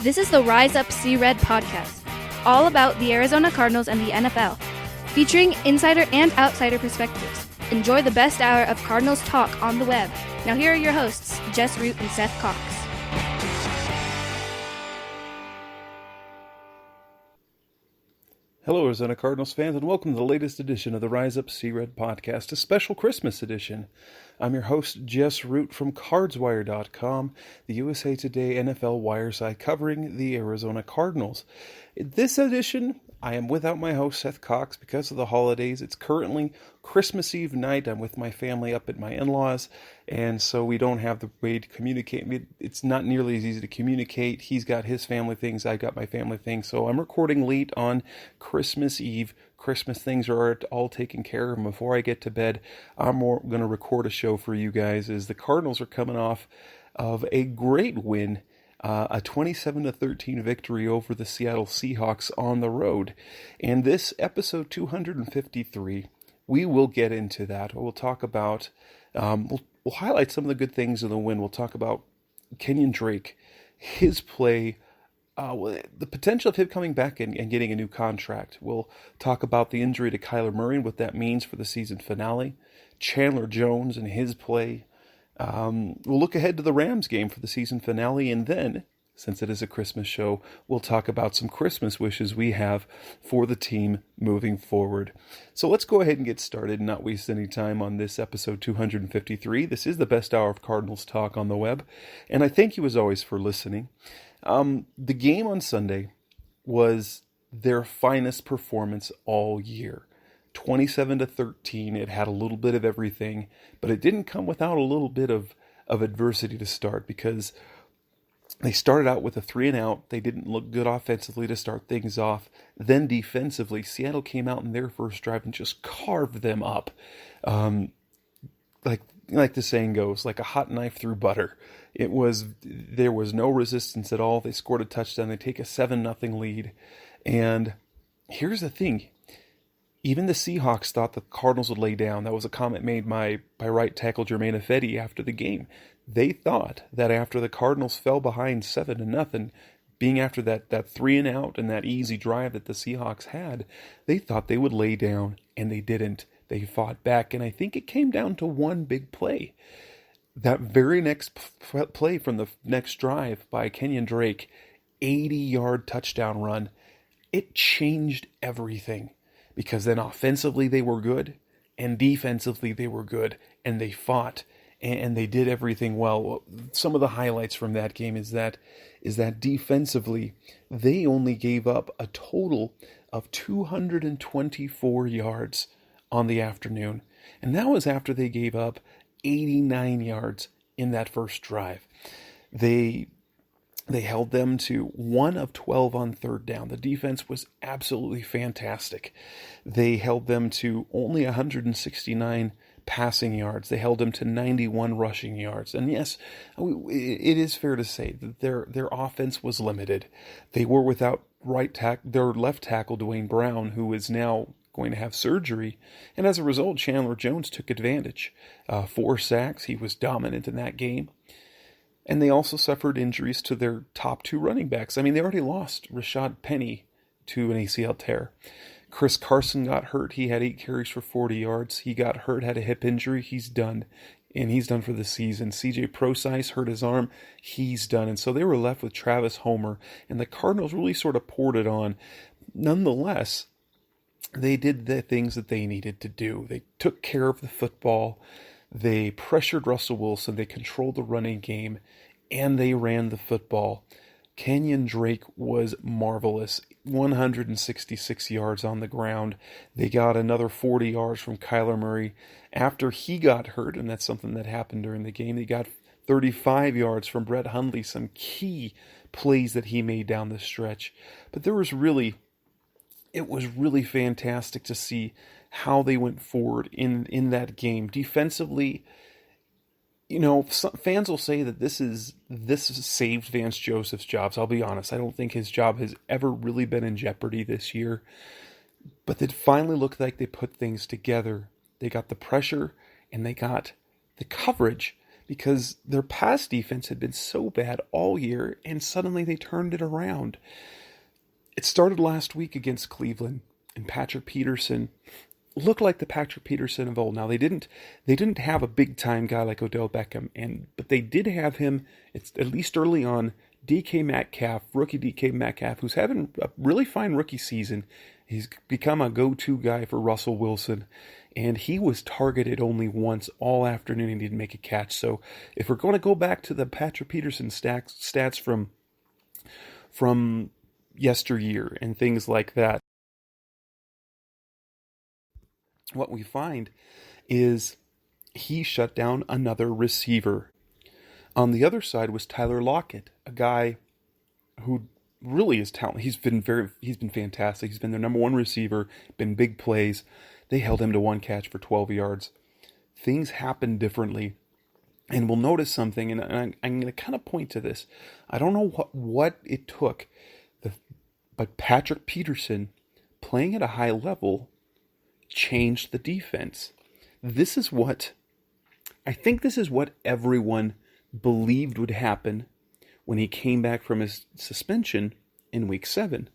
This is the Rise Up See Red podcast, all about the Arizona Cardinals and the NFL, featuring insider and outsider perspectives. Enjoy the best hour of Cardinals talk on the web. Now here are your hosts, Jess Root and Seth Cox. Hello, Arizona Cardinals fans, and welcome to the latest edition of the Rise Up See Red podcast, a special Christmas edition. I'm your host, Jess Root from CardsWire.com, the USA Today NFL wire site covering the Arizona Cardinals. In this edition, I am without my host, Seth Cox, because of the holidays. It's currently Christmas Eve night. I'm with my family up at my in-laws, and so we don't have the way to communicate. It's not nearly as easy to communicate. He's got his family things, I've got my family things, so I'm recording late on Christmas Eve. Christmas things are all taken care of, and before I get to bed, I'm going to record a show for you guys as the Cardinals are coming off of a great win, a 27-13 victory over the Seattle Seahawks on the road. And this episode 253, we will get into that. We'll talk about, we'll highlight some of the good things of the win. We'll talk about Kenyan Drake, his play, the potential of him coming back and getting a new contract. We'll talk about the injury to Kyler Murray and what that means for the season finale. Chandler Jones and his play. We'll look ahead to the Rams game for the season finale, and then, since it is a Christmas show, we'll talk about some Christmas wishes we have for the team moving forward. So let's go ahead and get started and not waste any time on this episode 253. This is the best hour of Cardinals talk on the web, and I thank you as always for listening. The game on Sunday was their finest performance all year. 27-13, it had a little bit of everything, but it didn't come without a little bit of adversity to start, because they started out with a 3-and-out. They didn't look good offensively to start things off. Then defensively, Seattle came out in their first drive and just carved them up. Like the saying goes, like a hot knife through butter. There was no resistance at all. They scored a touchdown. They take a 7-0 lead. And here's the thing. Even the Seahawks thought the Cardinals would lay down. That was a comment made by right tackle Germain Ifedi after the game. They thought that after the Cardinals fell behind 7-0, being after that 3-and-out and that easy drive that the Seahawks had, they thought they would lay down, and they didn't. They fought back, and I think it came down to one big play. That very next play from the next drive by Kenyan Drake, 80-yard touchdown run, it changed everything. Because then offensively they were good, and defensively they were good, and they fought, and they did everything well. Some of the highlights from that game is that defensively they only gave up a total of 224 yards on the afternoon, and that was after they gave up 89 yards in that first drive. They held them to 1 of 12 on third down. The defense was absolutely fantastic. They held them to only 169 passing yards. They held them to 91 rushing yards. And yes, it is fair to say that their offense was limited. They were without their left tackle, Dwayne Brown, who is now going to have surgery. And as a result, Chandler Jones took advantage. 4 sacks. He was dominant in that game. And they also suffered injuries to their top 2 running backs. I mean, they already lost Rashad Penny to an ACL tear. Chris Carson got hurt. He had 8 carries for 40 yards. He got hurt, had a hip injury. He's done. And he's done for the season. CJ Prosise hurt his arm. He's done. And so they were left with Travis Homer. And the Cardinals really sort of poured it on. Nonetheless, they did the things that they needed to do. They took care of the football. They pressured Russell Wilson, they controlled the running game, and they ran the football. Kenyan Drake was marvelous. 166 yards on the ground. They got another 40 yards from Kyler Murray after he got hurt, and that's something that happened during the game. They got 35 yards from Brett Hundley, some key plays that he made down the stretch. But it was really fantastic to see how they went forward in that game. Defensively, some fans will say that this saved Vance Joseph's jobs. I'll be honest, I don't think his job has ever really been in jeopardy this year. But it finally looked like they put things together. They got the pressure and they got the coverage because their pass defense had been so bad all year, and suddenly they turned it around. It started last week against Cleveland, and Patrick Peterson looked like the Patrick Peterson of old. Now they didn't have a big time guy like Odell Beckham, but they did have him. It's at least early on. Rookie DK Metcalf, who's having a really fine rookie season. He's become a go-to guy for Russell Wilson, and he was targeted only once all afternoon and didn't make a catch. So if we're going to go back to the Patrick Peterson stats from yesteryear and things like that, what we find is he shut down another receiver. On the other side was Tyler Lockett, a guy who really is talented. He's been fantastic. He's been their number one receiver, been big plays. They held him to one catch for 12 yards. Things happen differently. And we'll notice something, and I'm going to kind of point to this. I don't know what it took, but Patrick Peterson playing at a high level changed the defense. I think this is what everyone believed would happen when he came back from his suspension in week 7.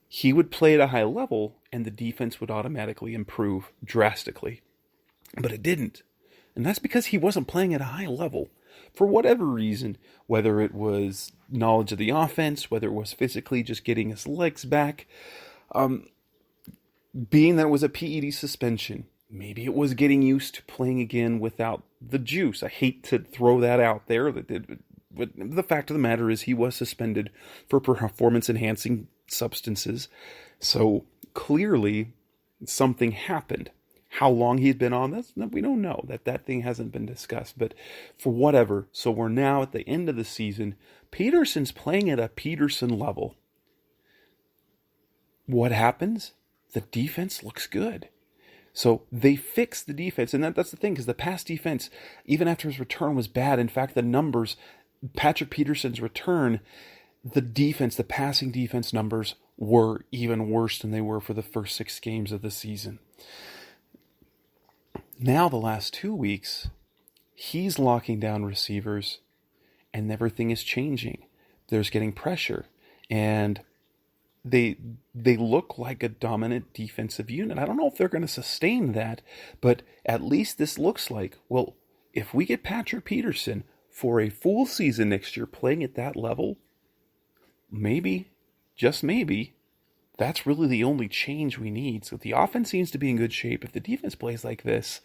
He would play at a high level and the defense would automatically improve drastically. But it didn't. And that's because he wasn't playing at a high level. For whatever reason, whether it was knowledge of the offense, whether it was physically just getting his legs back, being that it was a PED suspension, maybe it was getting used to playing again without the juice. I hate to throw that out there, but the fact of the matter is he was suspended for performance-enhancing substances. So clearly something happened. How long he's been on this, we don't know. That thing hasn't been discussed. But for whatever, so we're now at the end of the season. Peterson's playing at a Peterson level. What happens? The defense looks good. So they fixed the defense, and that's the thing, because the pass defense, even after his return, was bad. In fact, the numbers, Patrick Peterson's return, the passing defense numbers were even worse than they were for the first 6 games of the season. Now, the last 2 weeks, he's locking down receivers, and everything is changing. There's getting pressure, and they look like a dominant defensive unit. I don't know if they're going to sustain that, but at least this looks like, well, if we get Patrick Peterson for a full season next year playing at that level, maybe, just maybe, that's really the only change we need. So the offense seems to be in good shape. If the defense plays like this,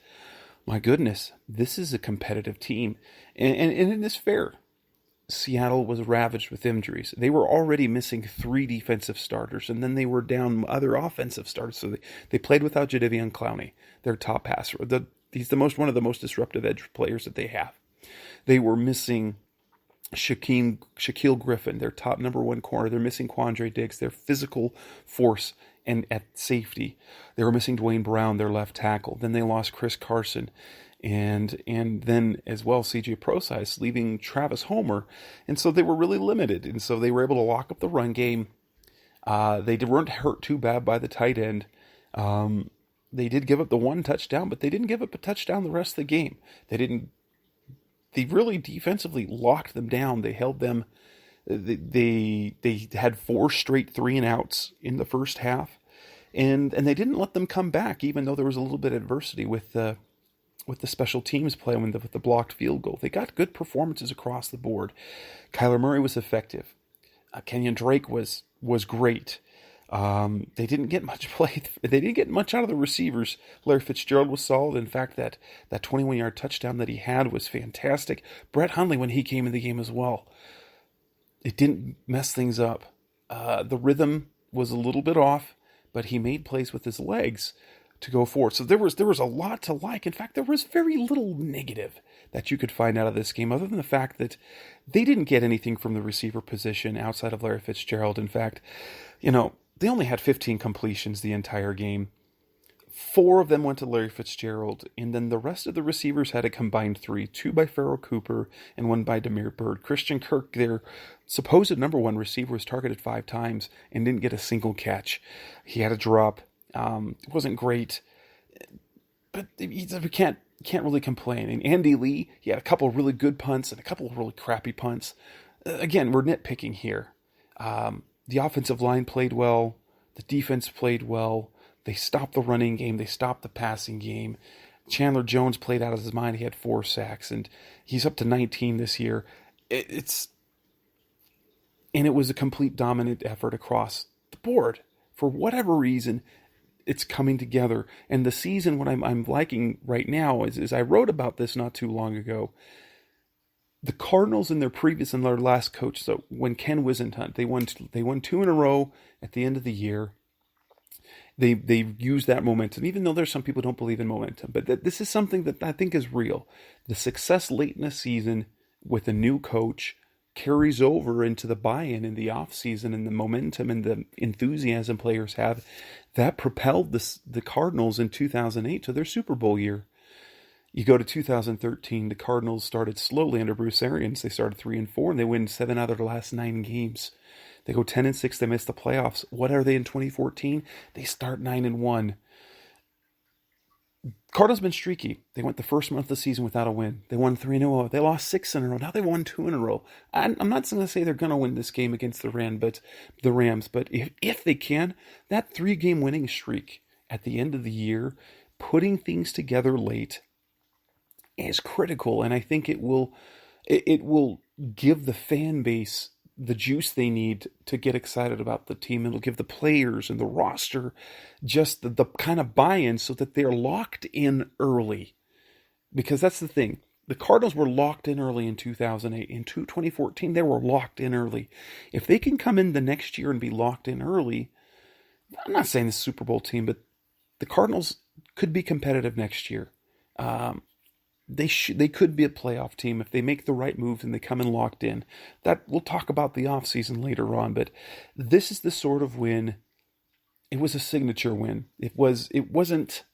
my goodness, this is a competitive team. And it is fair. Seattle was ravaged with injuries. They were already missing 3 defensive starters, and then they were down other offensive starters. So they played without Jadeveon Clowney, their top passer. He's one of the most disruptive edge players that they have. They were missing Shaquille Griffin, their top number 1 corner. They're missing Quandre Diggs, their physical force and at safety. They were missing Dwayne Brown, their left tackle. Then they lost Chris Carson. And then as well C.J. Prosise, leaving Travis Homer. And so they were really limited. And so they were able to lock up the run game. They weren't hurt too bad by the tight end. They did give up the 1 touchdown, but they didn't give up a touchdown the rest of the game. They really defensively locked them down. They held them. They had 4 straight 3-and-outs in the first half. And they didn't let them come back, even though there was a little bit of adversity with the special teams play with the blocked field goal. They got good performances across the board. Kyler Murray was effective. Kenyan Drake was great. They didn't get much play. They didn't get much out of the receivers. Larry Fitzgerald was solid. In fact, that 21-yard touchdown that he had was fantastic. Brett Hundley, when he came in the game as well, it didn't mess things up. The rhythm was a little bit off, but he made plays with his legs to go forward. So there was a lot to like. In fact, there was very little negative that you could find out of this game, other than the fact that they didn't get anything from the receiver position outside of Larry Fitzgerald. In fact, they only had 15 completions the entire game. 4 of them went to Larry Fitzgerald, and then the rest of the receivers had a combined 3, 2 by Pharoh Cooper and 1 by Damiere Byrd. Christian Kirk, their supposed number 1 receiver, was targeted 5 times and didn't get a single catch. He had a drop. It wasn't great, but we can't can't really complain. And Andy Lee, he had a couple of really good punts and a couple of really crappy punts. Again, we're nitpicking here. The offensive line played well. The defense played well. They stopped the running game. They stopped the passing game. Chandler Jones played out of his mind. He had 4 sacks, and he's up to 19 this year. And it was a complete dominant effort across the board. For whatever reason, it's coming together. And the season, what I'm liking right now is I wrote about this not too long ago. The Cardinals in their last coach, so when Ken Wisenhunt, they won 2 in a row at the end of the year. They've used that momentum, even though there's some people who don't believe in momentum. But this is something that I think is real. The success late in the season with a new coach carries over into the buy-in in the offseason, and the momentum and the enthusiasm players have. That propelled the Cardinals in 2008 to their Super Bowl year. You go to 2013, the Cardinals started slowly under Bruce Arians. They started 3-4, and they win 7 out of their last 9 games. They go 10-6. They miss the playoffs. What are they in 2014? They start 9-1. Cardinals been streaky. They went the first month of the season without a win. They won 3-0. They lost 6 in a row. Now they won 2 in a row. I'm not going to say they're going to win this game against the Rams, but if they can, that 3-game winning streak at the end of the year, putting things together late, is critical, and I think it will give the fan base the juice they need to get excited about the team. It'll give the players and the roster just the kind of buy-in so that they're locked in early. Because that's the thing. The Cardinals were locked in early in 2008. In 2014, they were locked in early. If they can come in the next year and be locked in early, I'm not saying the Super Bowl team, but the Cardinals could be competitive next year. They could be a playoff team if they make the right moves and they come in locked in. That we'll talk about the offseason later on, but this is the sort of win. It was a signature win. It wasn't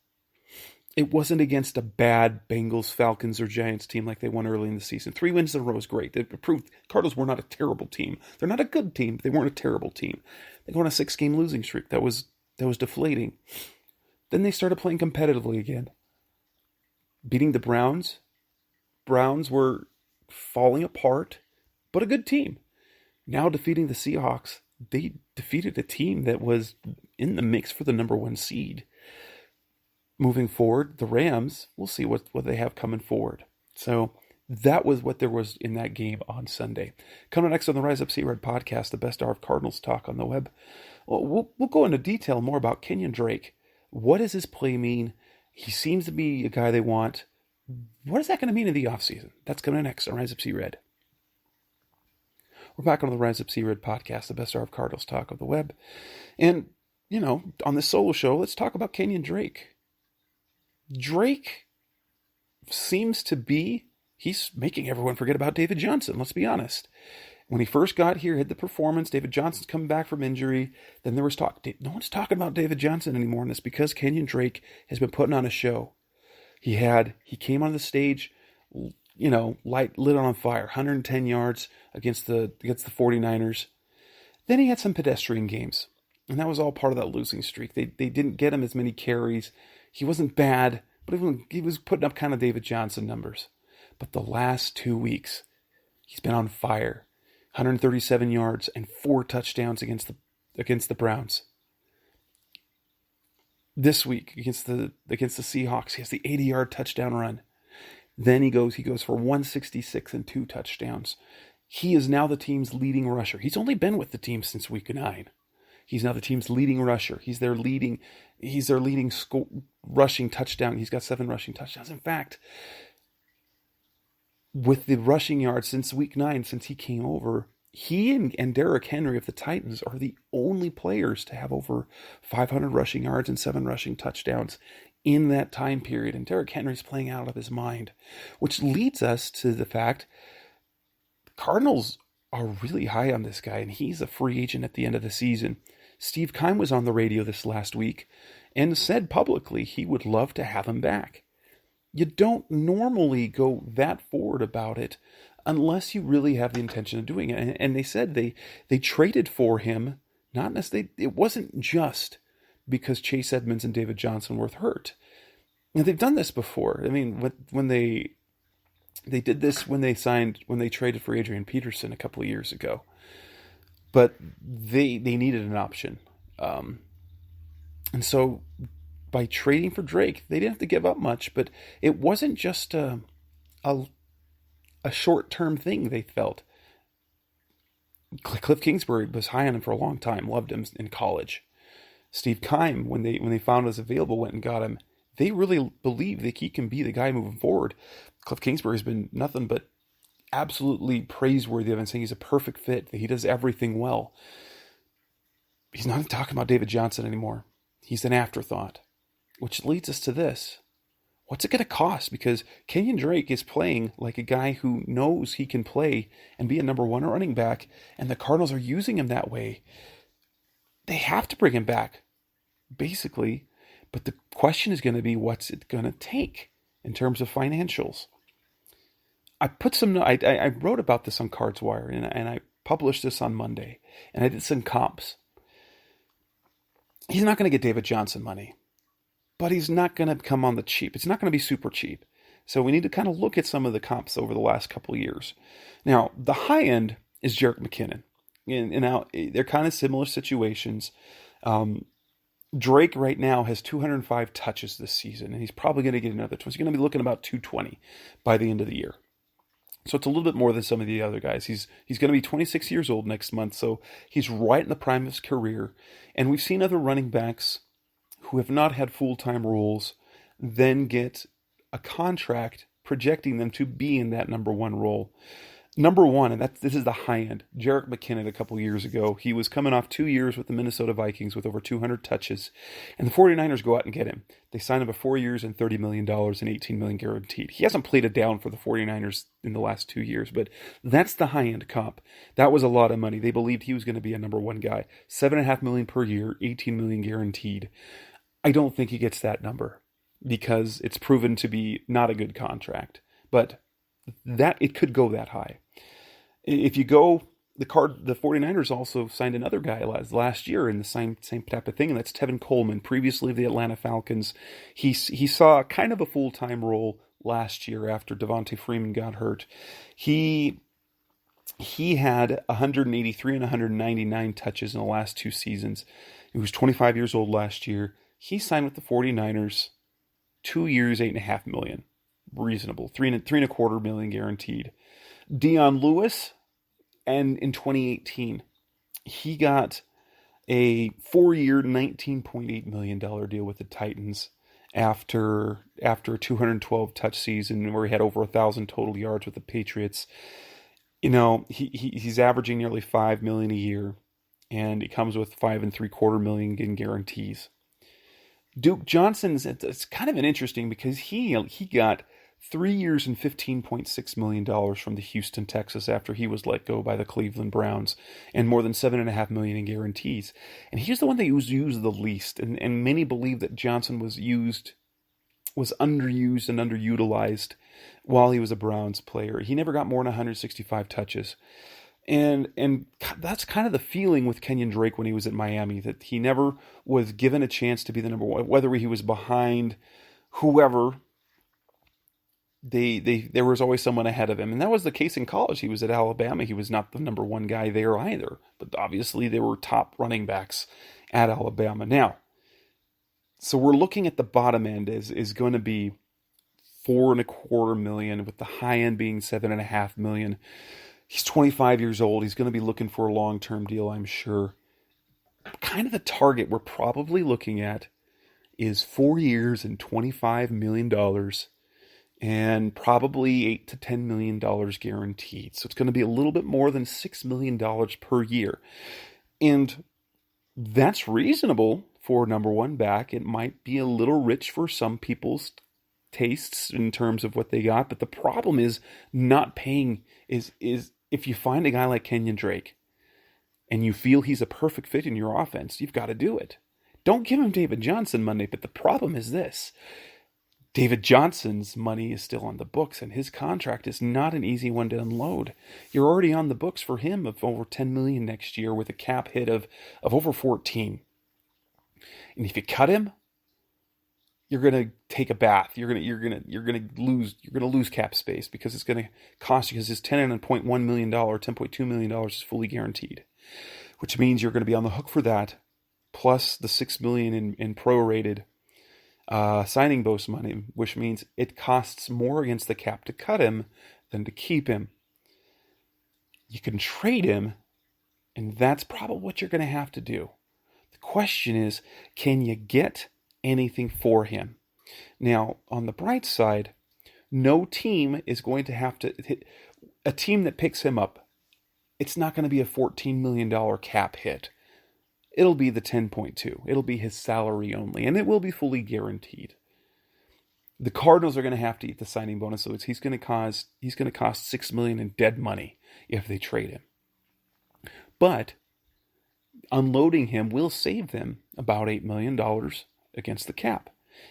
against a bad Bengals, Falcons, or Giants team like they won early in the season. 3 wins in a row is great. It proved Cardinals were not a terrible team. They're not a good team, but they weren't a terrible team. They go on a 6-game losing streak. That was deflating. Then they started playing competitively again. Beating the Browns. Browns were falling apart, but a good team. Now defeating the Seahawks, they defeated a team that was in the mix for the number 1 seed. Moving forward, the Rams, we'll see what they have coming forward. So that was what there was in that game on Sunday. Coming next on the Rise Up Sea Red podcast, the best hour of Cardinals talk on the web. We'll go into detail more about Kenyan Drake. What does his play mean? He seems to be a guy they want. What is that going to mean in the offseason? That's coming next on Rise Up Sea Red. We're back on the Rise Up Sea Red podcast, the best hour of Cardinals talk of the web. And, on this solo show, let's talk about Kenyan Drake. Drake seems to be, he's making everyone forget about David Johnson, let's be honest. When he first got here, had the performance, David Johnson's coming back from injury, then there was talk. No one's talking about David Johnson anymore, and it's because Kenyan Drake has been putting on a show. He came on the stage, lit on fire, 110 yards against the 49ers. Then he had some pedestrian games, and that was all part of that losing streak. They didn't get him as many carries. He wasn't bad, but he was putting up kind of David Johnson numbers. But the last 2 weeks, he's been on fire. 137 yards and 4 touchdowns against the Browns. This week against the Seahawks, he has the 80-yard touchdown run. Then he goes for 166 and 2 touchdowns. He is now the team's leading rusher. He's only been with the team since week 9. He's now the team's leading rusher. He's their leading rushing touchdown. He's got 7 rushing touchdowns. In fact, with the rushing yards since week 9, since he came over, he and Derrick Henry of the Titans are the only players to have over 500 rushing yards and 7 rushing touchdowns in that time period. And Derrick Henry's playing out of his mind, which leads us to the fact the Cardinals are really high on this guy, and he's a free agent at the end of the season. Steve Keim was on the radio this last week and said publicly he would love to have him back. You don't normally go that forward about it unless you really have the intention of doing it. And they said they traded for him, not necessarily, it wasn't just because Chase Edmonds and David Johnson were hurt. And they've done this before. I mean, when they did this when they traded for Adrian Peterson a couple of years ago. But they needed an option. And so by trading for Drake, they didn't have to give up much, but it wasn't just a short-term thing, they felt. Cliff Kingsbury was high on him for a long time, loved him in college. Steve Keim, when they found he was available, went and got him. They really believe that he can be the guy moving forward. Cliff Kingsbury's been nothing but absolutely praiseworthy of him, saying he's a perfect fit, that he does everything well. He's not talking about David Johnson anymore. He's an afterthought, which leads us to this. What's it going to cost? Because Kenyan Drake is playing like a guy who knows he can play and be a number one running back, and the Cardinals are using him that way. They have to bring him back, basically. But the question is going to be, what's it going to take in terms of financials? I wrote about this on Cards Wire, and I published this on Monday, and I did some comps. He's not going to get David Johnson money, but he's not going to come on the cheap. It's not going to be super cheap. So we need to kind of look at some of the comps over the last couple of years. Now, the high end is Jerick McKinnon. And now they're kind of similar situations. Drake right now has 205 touches this season, and he's probably going to get another 20. He's going to be looking about 220 by the end of the year. So it's a little bit more than some of the other guys. He's going to be 26 years old next month, so he's right in the prime of his career. And we've seen other running backs who have not had full-time roles then get a contract projecting them to be in that number one role. Number one, and this is the high end, Jerick McKinnon a couple years ago. He was coming off 2 years with the Minnesota Vikings with over 200 touches, and the 49ers go out and get him. They sign him for 4 years and $30 million and $18 million guaranteed. He hasn't played it down for the 49ers in the last 2 years, but that's the high end comp. That was a lot of money. They believed he was going to be a number one guy. $7.5 million per year, $18 million guaranteed. I don't think he gets that number because it's proven to be not a good contract, but that it could go that high. If you go, the 49ers also signed another guy last year in the same type of thing, and that's Tevin Coleman, previously of the Atlanta Falcons. He saw kind of a full-time role last year after Devontae Freeman got hurt. He had 183 and 199 touches in the last 2 seasons. He was 25 years old last year. He signed with the 49ers, 2 years, $8.5 million. Reasonable. $3.25 million guaranteed. Dion Lewis, and in 2018, he got a 4-year, $19.8 million deal with the Titans after a 212 touch season where he had over 1,000 total yards with the Patriots. You know, he's averaging nearly $5 million a year, and it comes with $5.75 million in guarantees. Duke Johnson's, it's kind of an interesting because he got 3 years and $15.6 million from the Houston Texans after he was let go by the Cleveland Browns, and more than $7.5 million in guarantees. And he's the one that was used the least, and many believe that Johnson was underused and underutilized while he was a Browns player. He never got more than 165 touches. And that's kind of the feeling with Kenyan Drake when he was at Miami, that he never was given a chance to be the number one, whether he was behind whoever. There was always someone ahead of him, and that was the case in college. He was at Alabama. He was not the number one guy there either, but obviously there were top running backs at Alabama. Now, so we're looking at the bottom end is going to be $4.25 million, with the high end being $7.5 million. He's 25 years old. He's going to be looking for a long-term deal, I'm sure. Kind of the target we're probably looking at is 4 years and $25 million, and probably $8 to $10 million guaranteed. So it's going to be a little bit more than $6 million per year. And that's reasonable for a number one back. It might be a little rich for some people's tastes in terms of what they got, but the problem is not paying is if you find a guy like Kenyan Drake and you feel he's a perfect fit in your offense, you've got to do it. Don't give him David Johnson money, but the problem is this. David Johnson's money is still on the books, and his contract is not an easy one to unload. You're already on the books for him of over $10 million next year with a cap hit of over 14. And if you cut him, you're going to take a bath. You're going to lose cap space because it's going to cost you, because his $10.1 million, $10.2 million is fully guaranteed, which means you're going to be on the hook for that, plus the $6 million in prorated signing bonus money, which means it costs more against the cap to cut him than to keep him. You can trade him, and that's probably what you're going to have to do. The question is, can you get anything for him? Now, on the bright side, no team is going to have to hit a team that picks him up. It's not going to be a $14 million cap hit. It'll be the 10.2. It'll be his salary only, and it will be fully guaranteed. The Cardinals are going to have to eat the signing bonus, so he's going to cost $6 million in dead money if they trade him. But unloading him will save them about $8 million against the cap.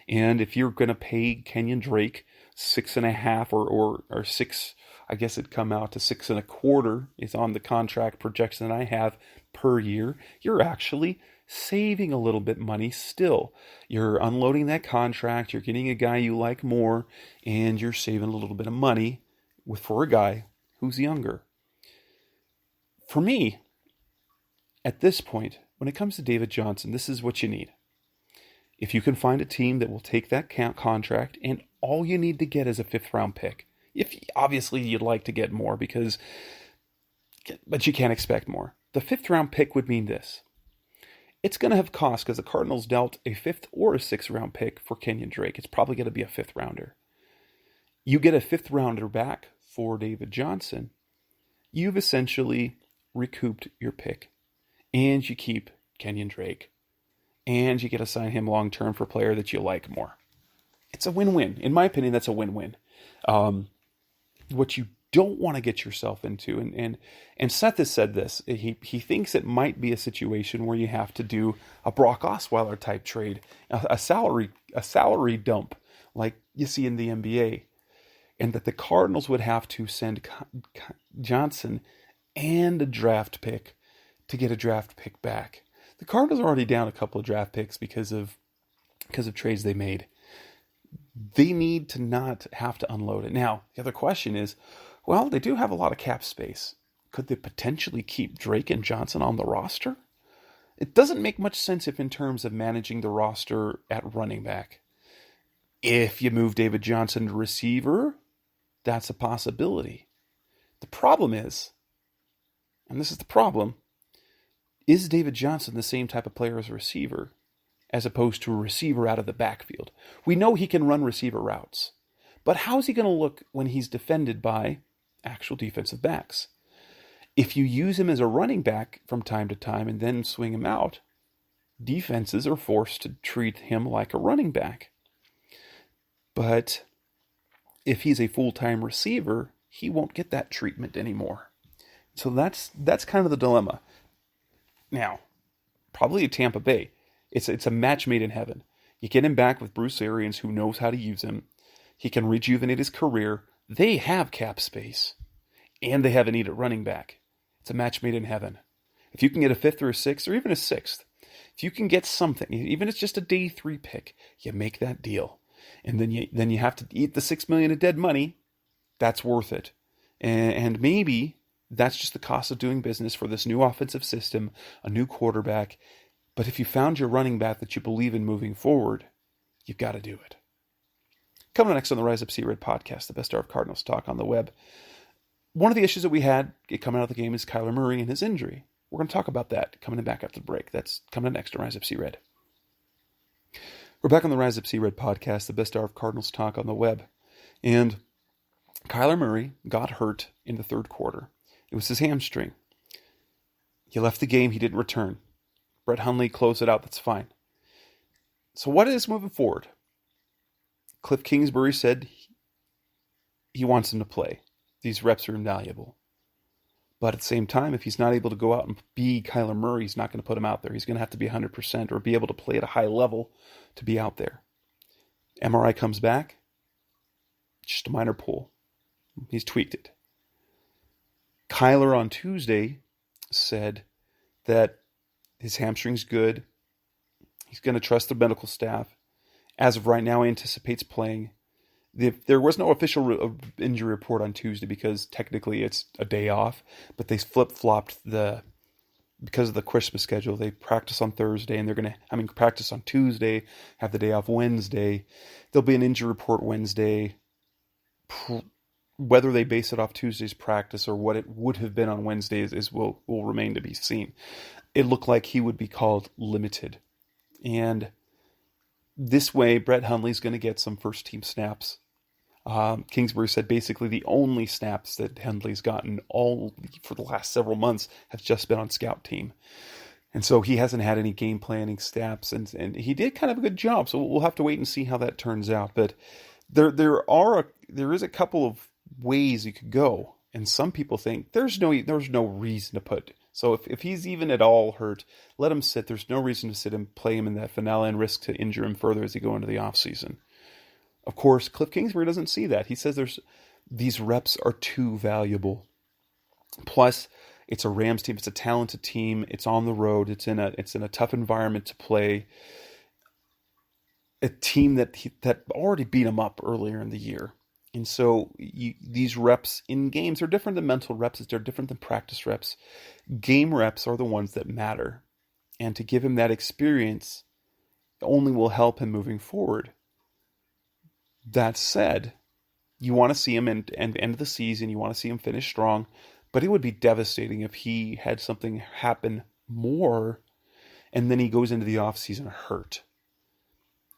And if you're going to pay Kenyan Drake 6.5 or 6, I guess it'd come out to 6.25 is on the contract projection that I have per year, you're actually saving a little bit money still. You're unloading that contract, you're getting a guy you like more, and you're saving a little bit of money for a guy who's younger. For me, at this point, when it comes to David Johnson, this is what you need. If you can find a team that will take that contract, and all you need to get is a 5th round pick. If obviously you'd like to get more, but you can't expect more. The 5th round pick would mean this. It's going to have cost, because the Cardinals dealt a 5th or a 6th round pick for Kenyan Drake. It's probably going to be a 5th rounder. You get a 5th rounder back for David Johnson. You've essentially recouped your pick, and you keep Kenyan Drake, and you get to sign him long term for a player that you like more. It's a win-win. In my opinion, that's a win-win. What you don't want to get yourself into, and Seth has said this, he thinks it might be a situation where you have to do a Brock Osweiler type trade, a salary dump like you see in the NBA, and that the Cardinals would have to send Johnson and a draft pick to get a draft pick back. The Cardinals are already down a couple of draft picks because of trades they made. They need to not have to unload it. Now, the other question is, well, they do have a lot of cap space. Could they potentially keep Drake and Johnson on the roster? It doesn't make much sense if in terms of managing the roster at running back. If you move David Johnson to receiver, that's a possibility. The problem is, and this is the problem, is David Johnson the same type of player as a receiver, as opposed to a receiver out of the backfield? We know he can run receiver routes, but how's he going to look when he's defended by actual defensive backs? If you use him as a running back from time to time and then swing him out, defenses are forced to treat him like a running back. But if he's a full-time receiver, he won't get that treatment anymore. So that's kind of the dilemma. Now, probably at Tampa Bay, it's a match made in heaven. You get him back with Bruce Arians, who knows how to use him. He can rejuvenate his career. They have cap space, and they have a need at running back. It's a match made in heaven. If you can get a 5th or a 6th or even a 6th, if you can get something, even if it's just a day 3 pick, you make that deal. And then you have to eat the $6 million of dead money. That's worth it. And maybe that's just the cost of doing business for this new offensive system, a new quarterback. But if you found your running back that you believe in moving forward, you've got to do it. Coming next on the Rise Up See Red podcast, the best hour of Cardinals talk on the web. One of the issues that we had coming out of the game is Kyler Murray and his injury. We're going to talk about that coming back after the break. That's coming next on Rise Up See Red. We're back on the Rise Up See Red podcast, the best hour of Cardinals talk on the web. And Kyler Murray got hurt in the 3rd quarter. It was his hamstring. He left the game. He didn't return. Brett Hundley closed it out. That's fine. So what is moving forward? Cliff Kingsbury said he wants him to play. These reps are invaluable. But at the same time, if he's not able to go out and be Kyler Murray, he's not going to put him out there. He's going to have to be 100% or be able to play at a high level to be out there. MRI comes back. Just a minor pull. He's tweaked it. Kyler on Tuesday said that his hamstring's good. He's going to trust the medical staff. as of right now, anticipates playing. There was no official injury report on Tuesday because technically it's a day off, but they flip-flopped because of the Christmas schedule. They practice on Thursday and they're going to, practice on Tuesday, have the day off Wednesday. There'll be an injury report Wednesday. Whether they base it off Tuesday's practice or what it would have been on Wednesday will remain to be seen. It looked like he would be called limited. And this way, Brett Hundley's going to get some first-team snaps. Kingsbury said basically the only snaps that Hundley's gotten all for the last several months have just been on scout team. And so he hasn't had any game planning snaps, and he did kind of a good job. So we'll have to wait and see how that turns out. But there is a couple of ways you could go. And some people think there's no reason to put. So if he's even at all hurt, let him sit. There's no reason to sit and play him in that finale and risk to injure him further as he go into the offseason. Of course, Cliff Kingsbury doesn't see that. He says these reps are too valuable. Plus, it's a Rams team. It's a talented team. It's on the road. It's in a tough environment to play. A team that already beat him up earlier in the year. And so these reps in games are different than mental reps. They're different than practice reps. Game reps are the ones that matter. And to give him that experience only will help him moving forward. That said, you want to see him end of the season. You want to see him finish strong. But it would be devastating if he had something happen more and then he goes into the offseason hurt.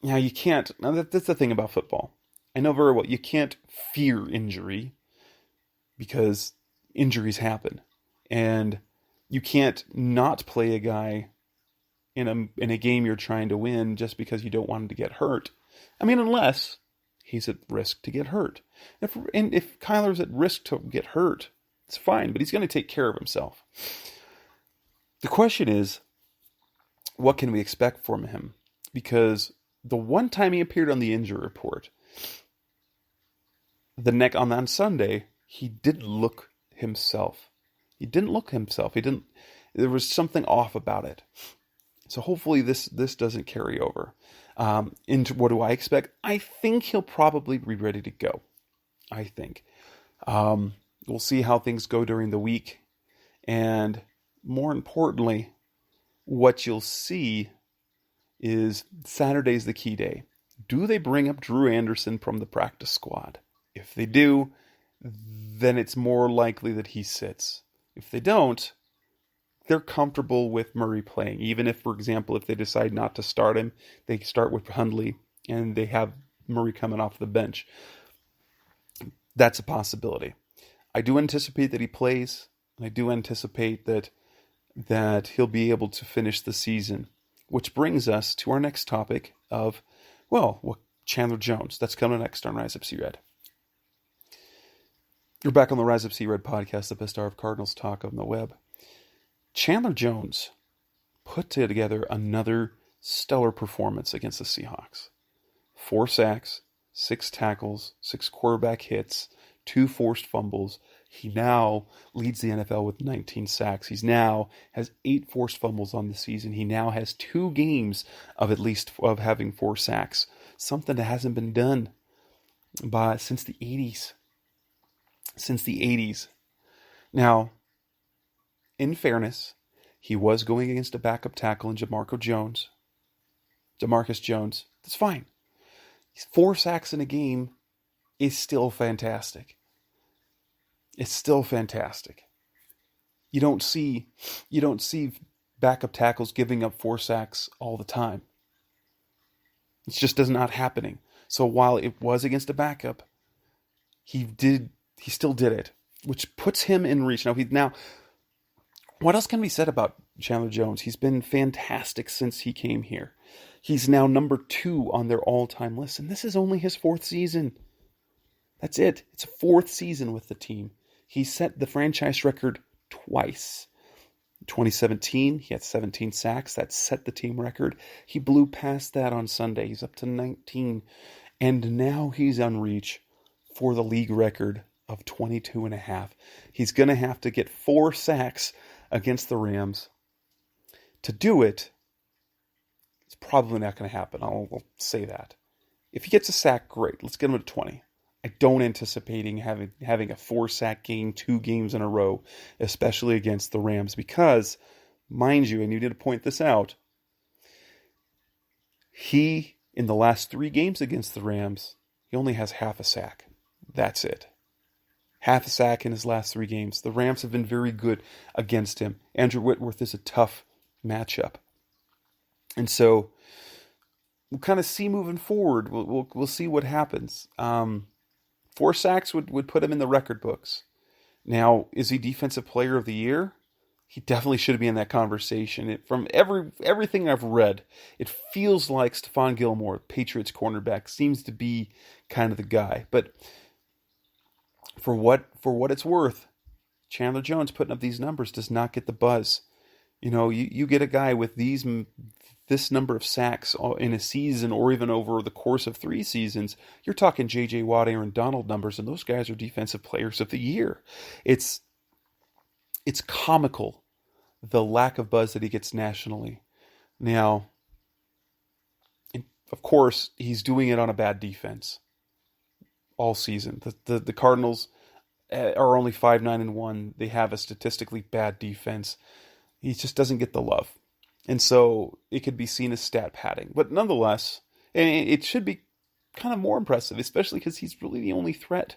Now, you can't. Now, that's the thing about football. I know very well you can't fear injury because injuries happen. And you can't not play a guy in a game you're trying to win just because you don't want him to get hurt. Unless he's at risk to get hurt. If Kyler's at risk to get hurt, it's fine, but he's going to take care of himself. The question is, what can we expect from him? Because the one time he appeared on the injury report, on Sunday, he didn't look himself. There was something off about it. So hopefully this doesn't carry over. Into what do I expect? I think he'll probably be ready to go. I think. We'll see how things go during the week. And more importantly, what you'll see is Saturday's the key day. Do they bring up Drew Anderson from the practice squad? If they do, then it's more likely that he sits. If they don't, they're comfortable with Murray playing. Even if, for example, if they decide not to start him, they start with Hundley and they have Murray coming off the bench. That's a possibility. I do anticipate that he plays. And I do anticipate that he'll be able to finish the season. Which brings us to our next topic of, Chandler Jones. That's coming next on Rise Up See Red. You're back on the Rise Up See Red podcast, the best hour of Cardinals talk on the web. Chandler Jones put together another stellar performance against the Seahawks. 4 sacks, 6 tackles, 6 quarterback hits, 2 forced fumbles. He now leads the NFL with 19 sacks. He now has 8 forced fumbles on the season. He now has 2 games of having 4 sacks. Something that hasn't been done since the 80s. Now, in fairness, he was going against a backup tackle in Jamarcus Jones. That's fine. 4 sacks in a game is still fantastic. It's still fantastic. You don't see backup tackles giving up 4 sacks all the time. It just does not happening. So while it was against a backup, he still did it, which puts him in reach. Now, what else can be said about Chandler Jones? He's been fantastic since he came here. He's now number 2 on their all-time list, and this is only his 4th season. That's it. It's a 4th season with the team. He set the franchise record twice. In 2017, he had 17 sacks. That set the team record. He blew past that on Sunday. He's up to 19. And now he's on reach for the league record of 22.5. He's going to have to get 4 sacks against the Rams. To do it, it's probably not going to happen. I'll say that. If he gets a sack, great. Let's get him to 20. I don't anticipate having a 4-sack game 2 games in a row, especially against the Rams, because, mind you, and you need to point this out, he, in the last 3 games against the Rams, he only has half a sack. That's it. Half a sack in his last 3 games. The Rams have been very good against him. Andrew Whitworth is a tough matchup. And so we'll kind of see moving forward. We'll see what happens. 4 sacks would put him in the record books. Now, is he Defensive Player of the Year? He definitely should be in that conversation. From everything I've read, it feels like Stephon Gilmore, Patriots cornerback, seems to be kind of the guy. But for what it's worth, Chandler Jones putting up these numbers does not get the buzz. You get a guy with this number of sacks in a season, or even over the course of 3 seasons, you're talking J.J. Watt, Aaron Donald numbers, and those guys are Defensive Players of the Year. It's comical, the lack of buzz that he gets nationally. Now, of course, he's doing it on a bad defense all season. The Cardinals are only 5-9-1. They have a statistically bad defense. He just doesn't get the love. And so it could be seen as stat padding. But nonetheless, it should be kind of more impressive, especially because he's really the only threat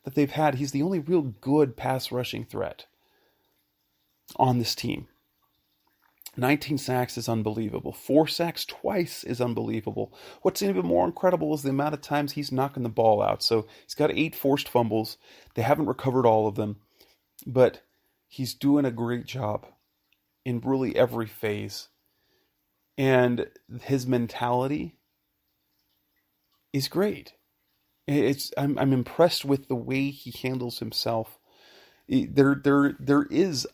that they've had. He's the only real good pass rushing threat on this team. 19 sacks is unbelievable. 4 sacks twice is unbelievable. What's even more incredible is the amount of times he's knocking the ball out. So he's got 8 forced fumbles. They haven't recovered all of them, but he's doing a great job in really every phase. And his mentality is great. I'm impressed with the way he handles himself. There is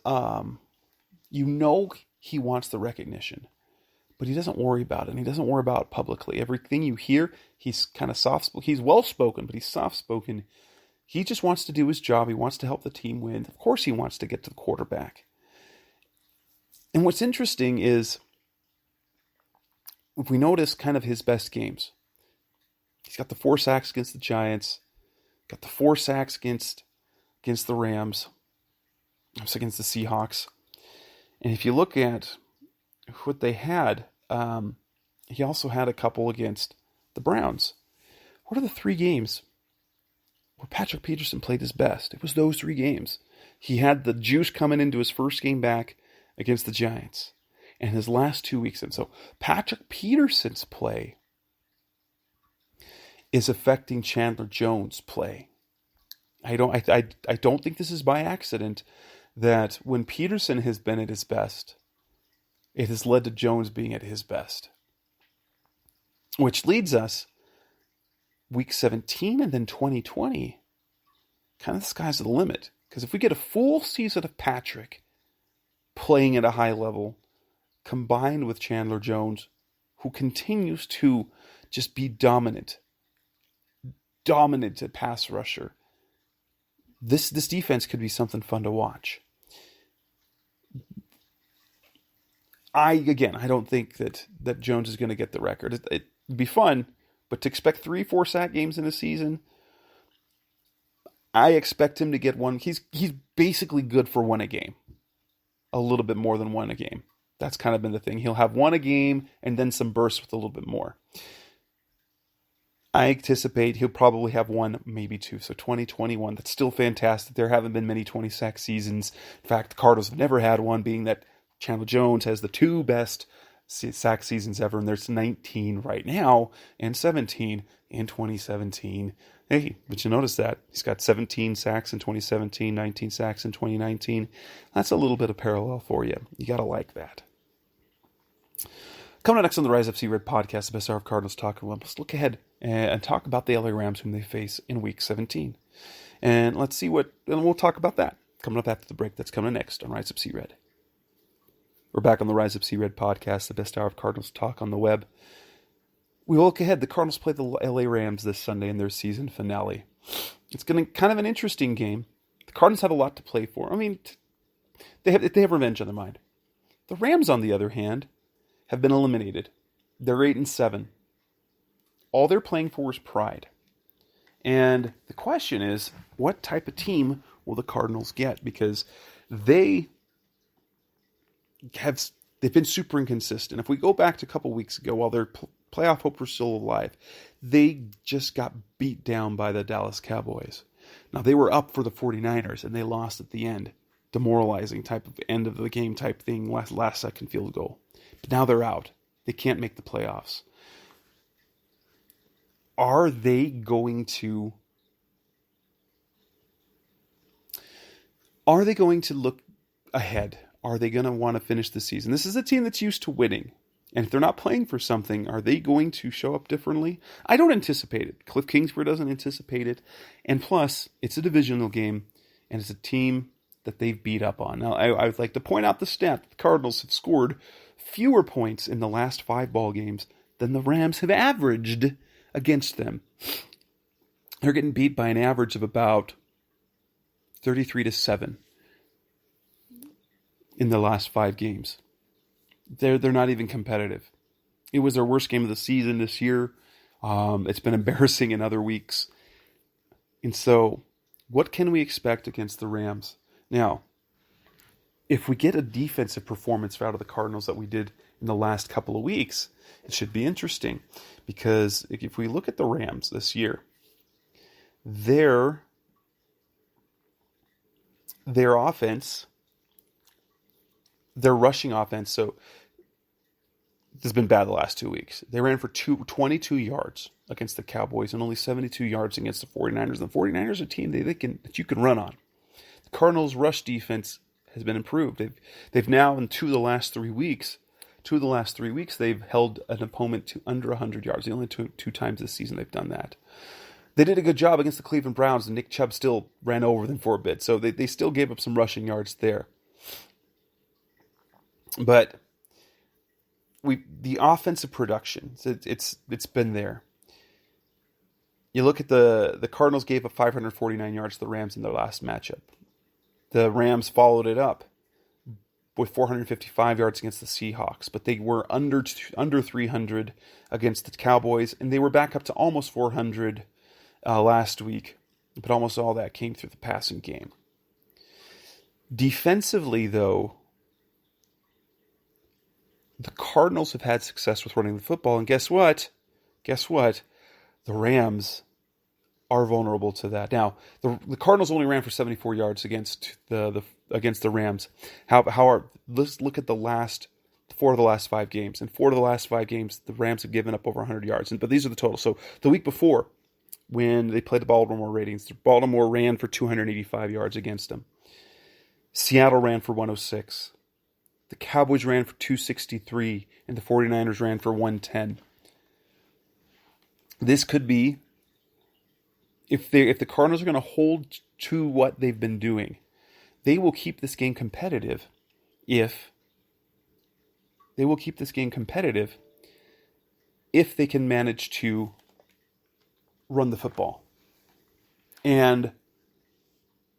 he wants the recognition, but he doesn't worry about it, and he doesn't worry about it publicly. Everything you hear, he's kind of soft-spoken. He's well-spoken, but he's soft-spoken. He just wants to do his job. He wants to help the team win. Of course he wants to get to the quarterback. And what's interesting is, if we notice kind of his best games, he's got the 4 sacks against the Giants, got the 4 sacks against the Rams, against the Seahawks. And if you look at what they had, he also had a couple against the Browns. What are the 3 games where Patrick Peterson played his best? It was those 3 games. He had the juice coming into his first game back against the Giants, and his last 2 weeks. And so Patrick Peterson's play is affecting Chandler Jones' play. I don't think this is by accident that when Peterson has been at his best, it has led to Jones being at his best. Which leads us, week 17 and then 2020, kind of the sky's the limit. Because if we get a full season of Patrick playing at a high level, combined with Chandler Jones, who continues to just be dominant at pass rusher, this defense could be something fun to watch. I don't think that Jones is going to get the record. It'd be fun, but to expect 3-4 sack games in a season, I expect him to get one. He's basically good for 1 a game. A little bit more than 1 a game. That's kind of been the thing. He'll have 1 a game and then some bursts with a little bit more. I anticipate he'll probably have 1, maybe 2. So 2021, that's still fantastic. There haven't been many 20-sack seasons. In fact, the Cardinals have never had one, being that Chandler Jones has the 2 best sack seasons ever, and there's 19 right now and 17 in 2017. Hey, but you notice that he's got 17 sacks in 2017, 19 sacks in 2019. That's a little bit of parallel for you. You got to like that. Coming up next on the Rise Up See Red podcast, the best hour of Cardinals talk. Let's look ahead and talk about the LA Rams, whom they face in Week 17. And let's see and we'll talk about that coming up after the break. That's coming next on Rise Up See Red. We're back on the Rise Up See Red podcast, the best hour of Cardinals talk on the web. We look ahead. The Cardinals play the LA Rams this Sunday in their season finale. It's going to kind of an interesting game. The Cardinals have a lot to play for. I mean, they have revenge on their mind. The Rams, on the other hand, have been eliminated. They're 8-7. all they're playing for is pride. And the question is, what type of team will the Cardinals get? Because they've been super inconsistent. If we go back to a couple weeks ago, while their playoff hope was still alive, they just got beat down by the Dallas Cowboys. Now, they were up for the 49ers, and they lost at the end. Demoralizing type of end of the game type thing, last second field goal. But now they're out. They can't make the playoffs. Are they going to look ahead? Are they going to want to finish the season? This is a team that's used to winning. And if they're not playing for something, are they going to show up differently? I don't anticipate it. Cliff Kingsbury doesn't anticipate it. And plus, it's a divisional game, and it's a team that they've beat up on. Now, I would like to point out the stat that the Cardinals have scored fewer points in the last 5 ball games than the Rams have averaged against them. They're getting beat by an average of about 33-7 in the last 5 games. They're not even competitive. It was their worst game of the season this year. It's been embarrassing in other weeks. And so, what can we expect against the Rams? Now, if we get a defensive performance out of the Cardinals that we did in the last couple of weeks, it should be interesting. Because if we look at the Rams this year, their offense, their rushing offense, so this has been bad the last 2 weeks. They ran for 22 yards against the Cowboys and only 72 yards against the 49ers. And the 49ers are a team that you can run on. The Cardinals' rush defense has been improved. They've now, in two of the last 3 weeks, they've held an opponent to under 100 yards. The only two times this season they've done that. They did a good job against the Cleveland Browns, and Nick Chubb still ran over them for a bit. So they still gave up some rushing yards there. But the offensive production, it's been there. You look at the Cardinals gave up 549 yards to the Rams in their last matchup. The Rams followed it up with 455 yards against the Seahawks, but they were under 300 against the Cowboys, and they were back up to almost 400 last week, but almost all that came through the passing game. Defensively, though, the Cardinals have had success with running the football, and guess what? The Rams are vulnerable to that. Now, the Cardinals only ran for 74 yards against the Rams. Let's look at the last 4 of the last 5 games. In 4 of the last 5 games, the Rams have given up over 100 yards. But these are the totals. So the week before, when they played the Baltimore Ravens, Baltimore ran for 285 yards against them. Seattle ran for 106. The Cowboys ran for 263, and the 49ers ran for 110. This could be, if the Cardinals are going to hold to what they've been doing, they will keep this game competitive if they can manage to run the football and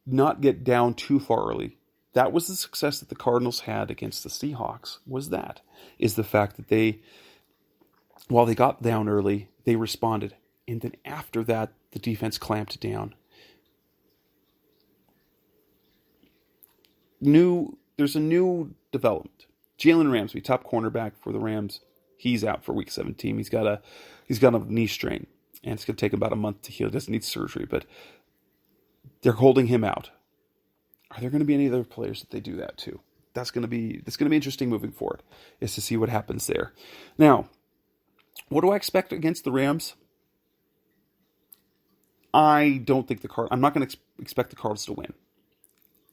not get down too far early. That was the success that the Cardinals had against the Seahawks, is the fact that while they got down early, they responded. And then after that, the defense clamped down. There's a new development. Jalen Ramsey, top cornerback for the Rams, he's out for week 17. He's got a knee strain, and it's going to take about a month to heal. He doesn't need surgery, but they're holding him out. Are there going to be any other players that they do that to? That's going to be interesting moving forward, is to see what happens there. Now, what do I expect against the Rams? I don't think I'm not going to expect the Cardinals to win.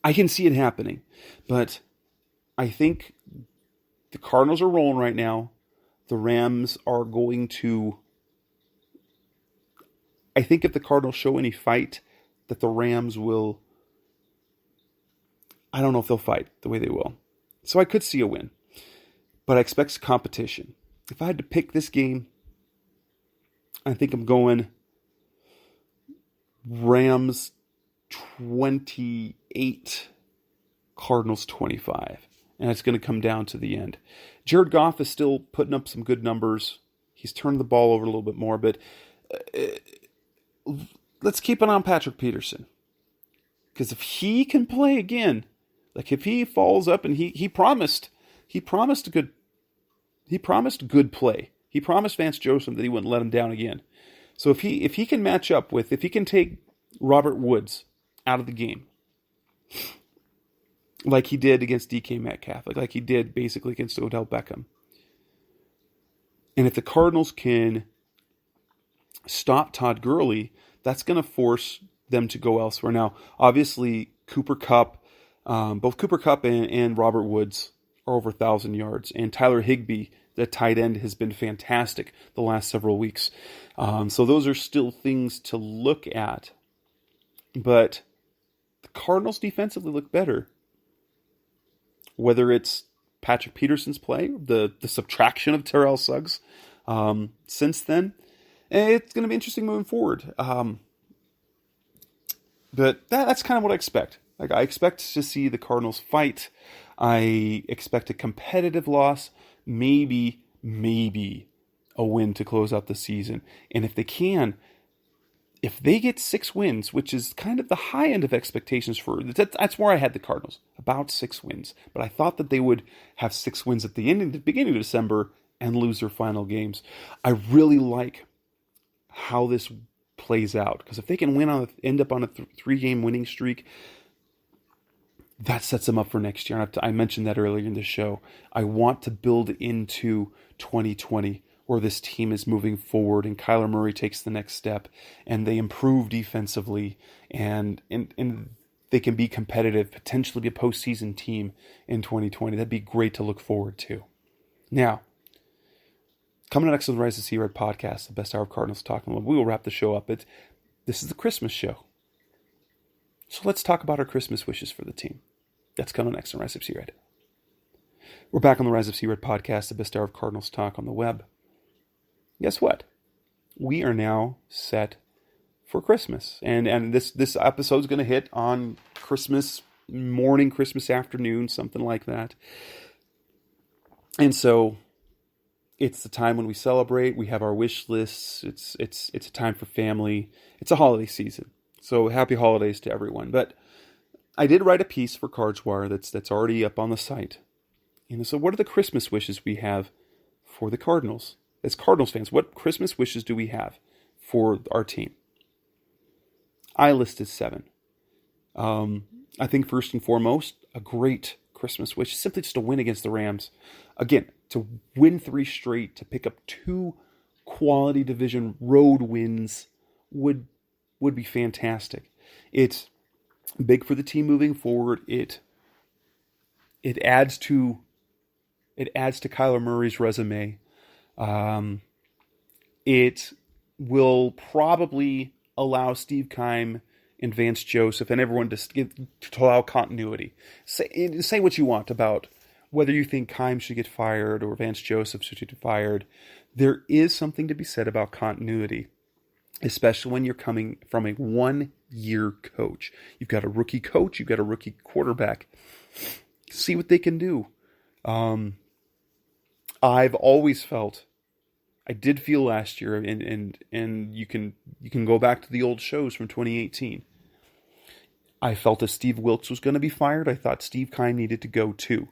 I can see it happening, but I think the Cardinals are rolling right now. The Rams are going to. I think if the Cardinals show any fight, that the Rams will. I don't know if they'll fight the way they will. So I could see a win. But I expect competition. If I had to pick this game, I think I'm going Rams 28, Cardinals 25. And it's going to come down to the end. Jared Goff is still putting up some good numbers. He's turned the ball over a little bit more, but let's keep an eye on Patrick Peterson. Because if he can play again, like if he falls up and he promised good play. He promised Vance Joseph that he wouldn't let him down again. So if he can match up with, if he can take Robert Woods out of the game, like he did against DK Metcalf, like he did basically against Odell Beckham, and if the Cardinals can stop Todd Gurley, that's going to force them to go elsewhere. Now, obviously, Cooper Kupp, both Cooper Kupp and Robert Woods are over 1,000 yards, and Tyler Higbee, the tight end, has been fantastic the last several weeks. So those are still things to look at. But the Cardinals defensively look better. Whether it's Patrick Peterson's play, the subtraction of Terrell Suggs since then, it's going to be interesting moving forward. But that's kind of what I expect. Like, I expect to see the Cardinals fight. I expect a competitive loss, maybe a win to close out the season. And if they get 6 wins, which is kind of the high end of expectations that's where I had the Cardinals, about 6 wins. But I thought that they would have 6 wins at the beginning of December and lose their final games. I really like how this plays out, because if they can end up on a 3-game winning streak, that sets them up for next year. I mentioned that earlier in the show. I want to build into 2020 where this team is moving forward and Kyler Murray takes the next step and they improve defensively and they can be competitive, potentially be a postseason team in 2020. That'd be great to look forward to. Now, coming next on the Rise of Sea Red podcast, the best hour of Cardinals talking about, we will wrap the show up. This is the Christmas show. So let's talk about our Christmas wishes for the team. That's coming next on Rise of Sea Red. We're back on the Rise of Sea Red podcast, the best hour of Cardinals talk on the web. Guess what? We are now set for Christmas. And this episode's going to hit on Christmas morning, Christmas afternoon, something like that. And so it's the time when we celebrate. We have our wish lists. It's a time for family. It's a holiday season. So happy holidays to everyone. But I did write a piece for CardsWire that's already up on the site. So what are the Christmas wishes we have for the Cardinals? As Cardinals fans, what Christmas wishes do we have for our team? I listed 7. I think first and foremost, a great Christmas wish is simply just to win against the Rams. Again, to win 3 straight, to pick up 2 quality division road wins would be fantastic. It's big for the team moving forward. It adds to Kyler Murray's resume. It will probably allow Steve Keim and Vance Joseph and everyone to allow continuity. Say what you want about whether you think Keim should get fired or Vance Joseph should get fired. There is something to be said about continuity, especially when you're coming from a 1-year coach. You've got a rookie coach, you've got a rookie quarterback. See what they can do. I've always felt, I did feel last year, and you can go back to the old shows from 2018. I felt if Steve Wilkes was going to be fired, I thought Steve Keim needed to go too.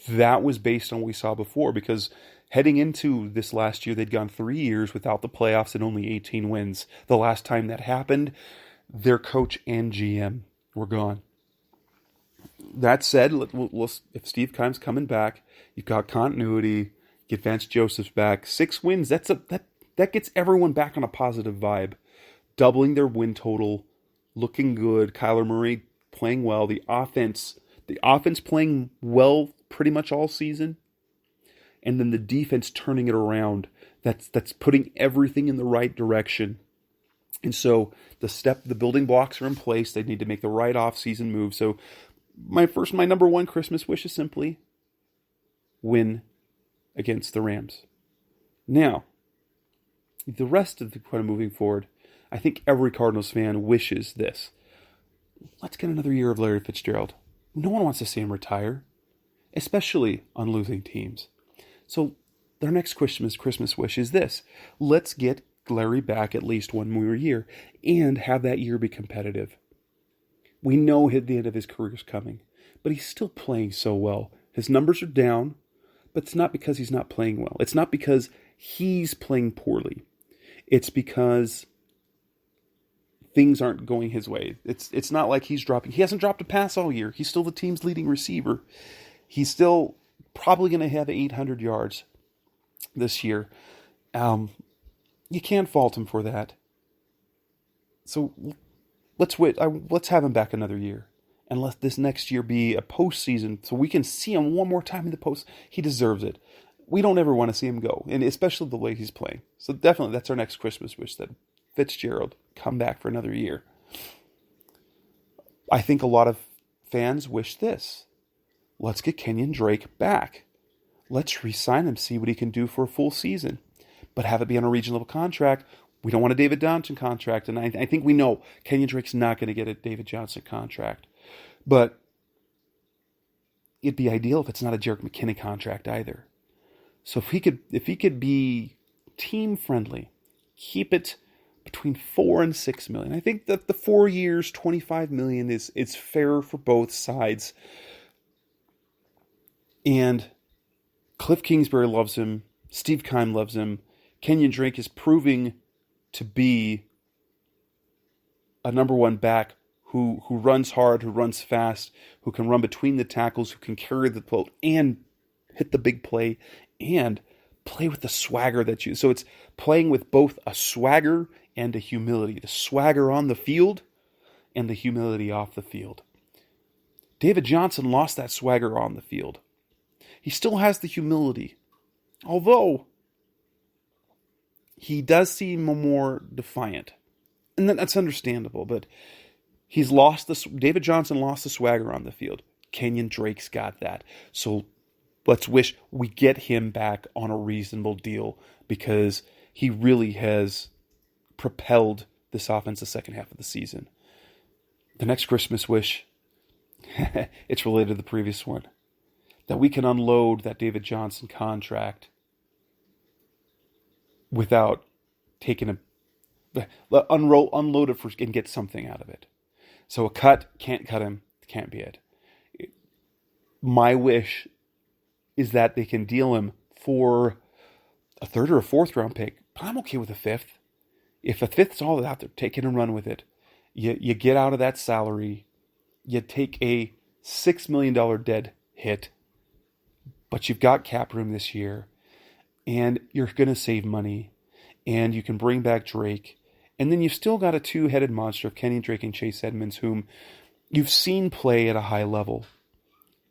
That was based on what we saw before, because heading into this last year, they'd gone 3 years without the playoffs and only 18 wins. The last time that happened, their coach and GM were gone. That said, if Steve Keim's coming back, you've got continuity, get Vance Joseph's back. 6 wins, that gets everyone back on a positive vibe. Doubling their win total, looking good, Kyler Murray playing well, the offense playing well pretty much all season, and then the defense turning it around. That's putting everything in the right direction. And so the building blocks are in place. They need to make the right offseason move. So my number one Christmas wish is simply win against the Rams. Now, the rest of the kind of moving forward, I think every Cardinals fan wishes this. Let's get another year of Larry Fitzgerald. No one wants to see him retire, especially on losing teams. So their next Christmas wish is this. Let's get Larry back at least one more year and have that year be competitive. We know the end of his career is coming, but he's still playing so well. His numbers are down, but it's not because he's not playing well. It's not because he's playing poorly. It's because things aren't going his way. It's not like he hasn't dropped a pass all year. He's still the team's leading receiver. He's still probably going to have 800 yards this year. You can't fault him for that. So let's have him back another year. And let this next year be a postseason so we can see him one more time in the post. He deserves it. We don't ever want to see him go, and especially the way he's playing. So definitely that's our next Christmas wish, that Fitzgerald come back for another year. I think a lot of fans wish this. Let's get Kenyan Drake back. Let's re-sign him, see what he can do for a full season. But have it be on a regional contract. We don't want a David Johnson contract, and I think we know Kenyan Drake's not going to get a David Johnson contract. But it'd be ideal if it's not a Jerick McKinnon contract either. So if he could be team friendly, keep it between $4 and $6 million. I think that the 4 years, $25 million is fair for both sides. And Cliff Kingsbury loves him. Steve Keim loves him. Kenyan Drake is proving to be a number one back who runs hard, who runs fast, who can run between the tackles, who can carry the ball and hit the big play and play with the swagger so it's playing with both a swagger and a humility. The swagger on the field and the humility off the field. David Johnson lost that swagger on the field. He still has the humility, although he does seem more defiant. And that's understandable, but David Johnson lost the swagger on the field. Kenyan Drake's got that. So let's wish we get him back on a reasonable deal, because he really has propelled this offense the second half of the season. The next Christmas wish, it's related to the previous one, that we can unload that David Johnson contract without taking unload it and get something out of it. So can't cut him, can't be it. My wish is that they can deal him for a third or a fourth round pick, but I'm okay with a fifth. If a fifth's all out there, take it and run with it. You get out of that salary, you take a $6 million dead hit, but you've got cap room this year, and you're going to save money, and you can bring back Drake, and then you've still got a two-headed monster of Kenyan Drake and Chase Edmonds, whom you've seen play at a high level.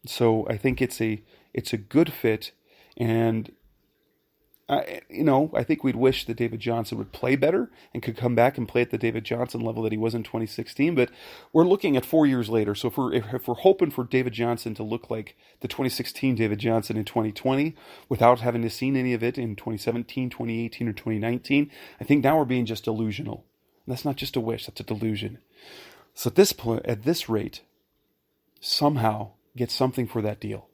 So I think it's a good fit, and I think we'd wish that David Johnson would play better and could come back and play at the David Johnson level that he was in 2016. But we're looking at 4 years later, so if we're hoping for David Johnson to look like the 2016 David Johnson in 2020, without having to seen any of it in 2017, 2018, or 2019, I think now we're being just delusional. And that's not just a wish; that's a delusion. So at this point, at this rate, somehow get something for that deal.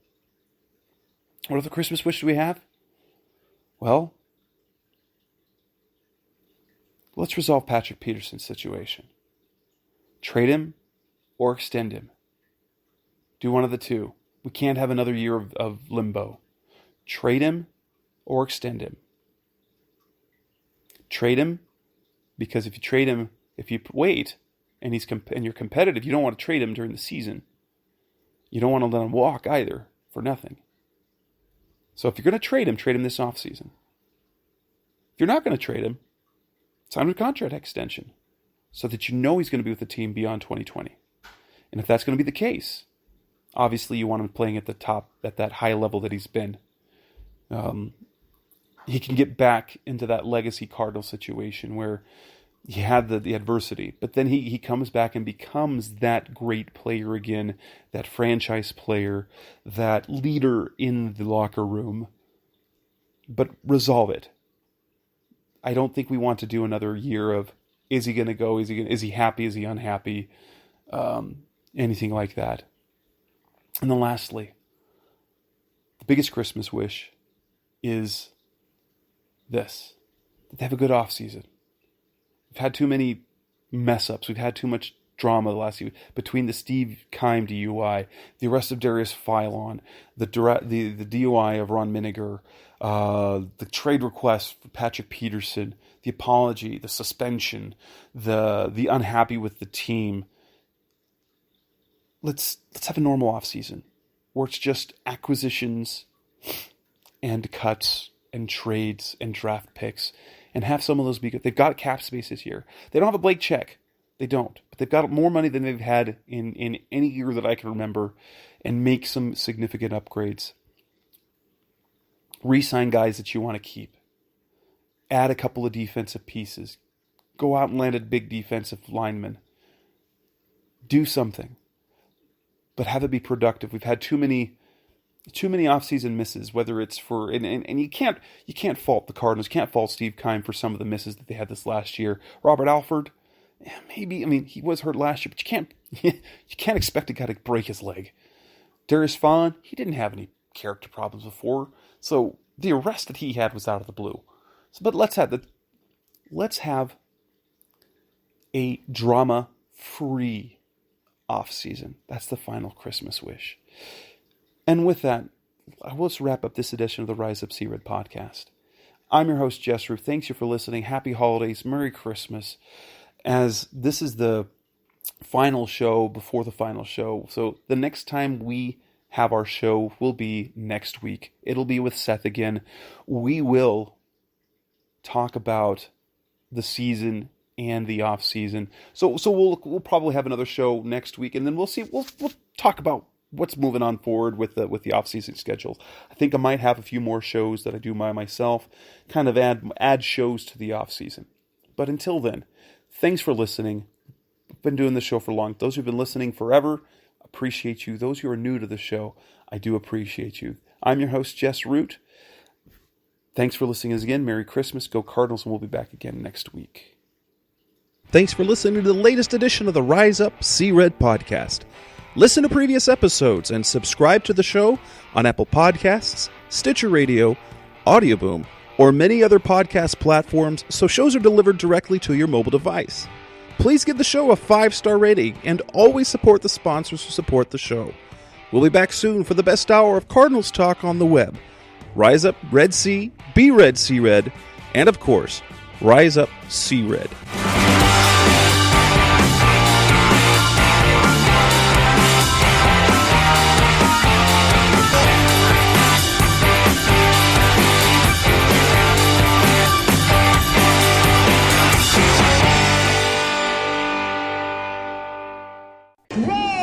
What other Christmas wish do we have? Well, let's resolve Patrick Peterson's situation. Trade him or extend him. Do one of the two. We can't have another year of limbo. Trade him or extend him. Trade him, because if you wait and you're competitive, you don't want to trade him during the season. You don't want to let him walk either for nothing. So if you're going to trade him this offseason. If you're not going to trade him, sign him a contract extension so that you know he's going to be with the team beyond 2020. And if that's going to be the case, obviously you want him playing at the top, at that high level that he's been. He can get back into that legacy Cardinal situation where he had the adversity, but then he comes back and becomes that great player again, that franchise player, that leader in the locker room. But resolve it. I don't think we want to do another year of, is he going to go? Is he happy? Is he unhappy? Anything like that. And then lastly, the biggest Christmas wish is this. They have a good offseason. We've had too many mess-ups. We've had too much drama the last year between the Steve Keim DUI, the arrest of Darius Philon, the DUI of Ron Miniger, the trade request for Patrick Peterson, the apology, the suspension, the unhappy with the team. Let's have a normal offseason where it's just acquisitions and cuts and trades and draft picks, and have some of those be good. They've got cap space this year. They don't have a blank check. They don't. But they've got more money than they've had in any year that I can remember, and make some significant upgrades. Re-sign guys that you want to keep. Add a couple of defensive pieces. Go out and land a big defensive lineman. Do something. But have it be productive. We've had too many offseason misses, whether it's for and you can't fault the Cardinals, can't fault Steve Keim for some of the misses that they had this last year. Robert Alford, maybe, I mean, he was hurt last year, but you can't expect a guy to break his leg. Darius Philon, he didn't have any character problems before, so the arrest that he had was out of the blue. So, but let's have a drama-free off-season. That's the final Christmas wish. And with that, let's wrap up this edition of the Rise Up Sea Red podcast. I'm your host, Jess Ruth. Thanks you for listening. Happy holidays. Merry Christmas. As this is the final show before the final show. So the next time we have our show will be next week. It'll be with Seth again. We will talk about the season and the off season. So we'll probably have another show next week, and then we'll see. We'll talk about what's moving on forward with the off-season schedules. I think I might have a few more shows that I do by myself, kind of add shows to the off-season. But until then, thanks for listening. I've been doing this show for long. Those who've been listening forever, appreciate you. Those who are new to the show, I do appreciate you. I'm your host, Jess Root. Thanks for listening again. Merry Christmas. Go Cardinals, and we'll be back again next week. Thanks for listening to the latest edition of the Rise Up Sea Red podcast. Listen to previous episodes and subscribe to the show on Apple Podcasts, Stitcher Radio, Audioboom, or many other podcast platforms so shows are delivered directly to your mobile device. Please give the show a 5-star rating and always support the sponsors who support the show. We'll be back soon for the best hour of Cardinals talk on the web. Rise up, Red Sea, be Red Sea Red, and of course, Rise Up Sea Red. Rise!